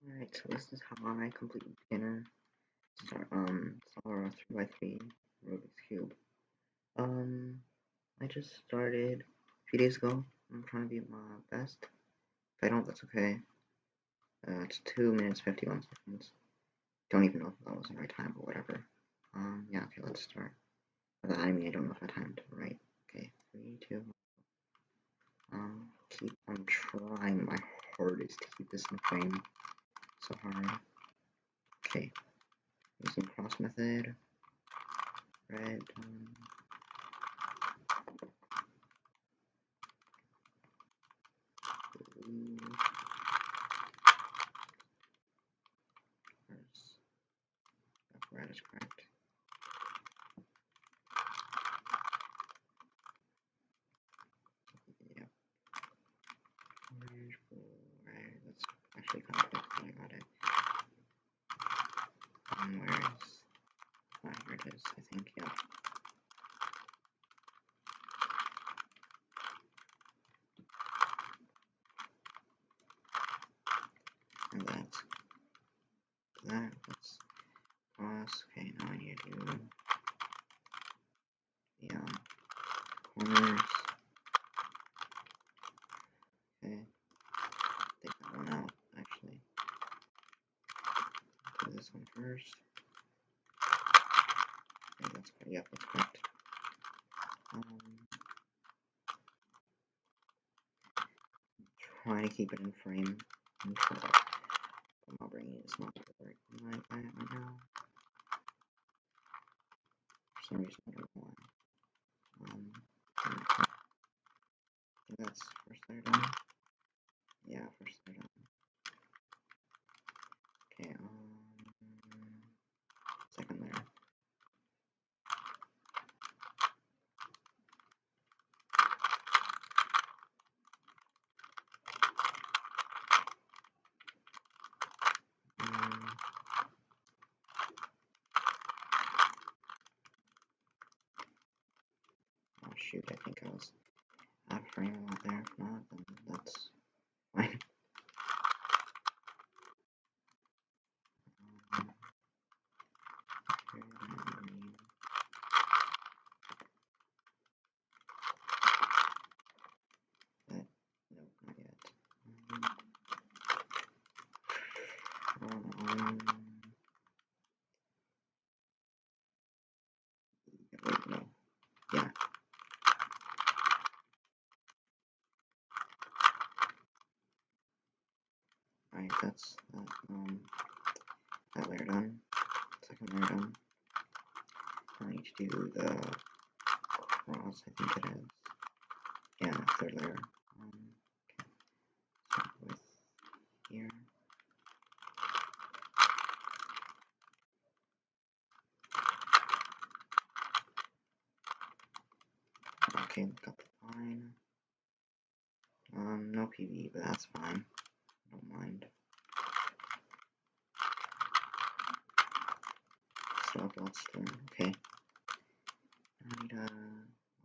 Alright, so this is how I complete beginner start Star 3x3 Rubik's Cube. I just started a few days ago. I'm trying to be my best. If I don't, that's okay. It's 2 minutes 51 seconds. Don't even know if that was the right time, but whatever. Yeah, okay, let's start. I mean, I don't know if I timed right. Okay, 3, 2, I'm trying my hardest to keep this in frame. So hard. Okay, using cross method. Red, blue, red is correct. Yep. Orange, blue, red. That's actually kind of quick, but I got it. Where is? Here it is, I think. Yep. And that's that. Let's cross. Okay, now I need to do the corners. Okay. Take that one out, actually. Do this one first. Okay, that's correct. Yep, that's correct. Try to keep it in frame. My brain is not working right now. For some reason, I don't know why. I think that's first layer done. Yeah, first layer done. Okay, second layer. Oh shoot, I think I was out of frame out there. If not, then that's fine. Nope, not yet. Wait, no. Yeah. Alright, that's that layer done. Second layer done. I need to do the cross, I think it is. Yeah, third layer. Okay. So with here. Okay, got the line. No PV, but that's fine. Don't mind. Stop lots turn. Okay. I need line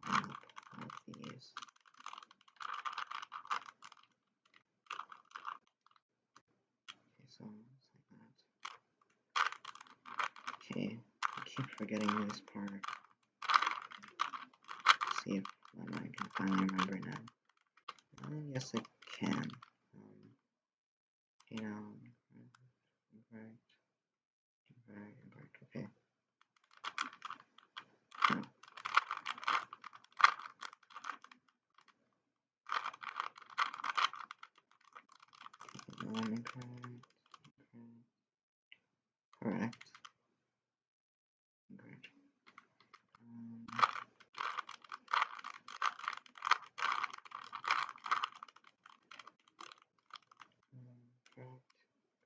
up all of these. Okay, so it's like that. Okay, I keep forgetting this part. Let's see if my mind can finally remember now. Yes, it can. You know, right, okay. No. Incorrect. Correct. Incorrect.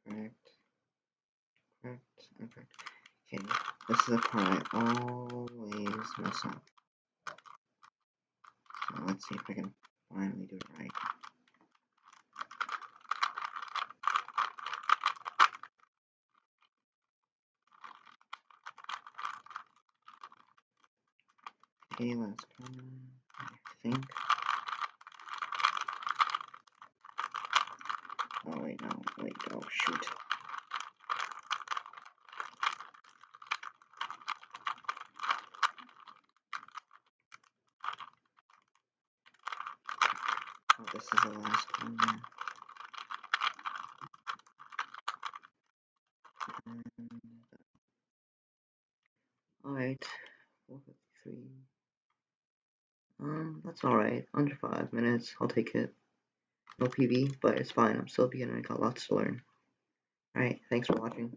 Correct. Incorrect. Okay, this is the part I always mess up. So let's see if I can finally do it right. Okay, let's come, I think. Oh wait, no, wait, oh shoot. is the last one. Alright, 4:53. That's alright. Under 5 minutes. I'll take it. No PB, but it's fine. I'm still a beginner. I got lots to learn. Alright, thanks for watching.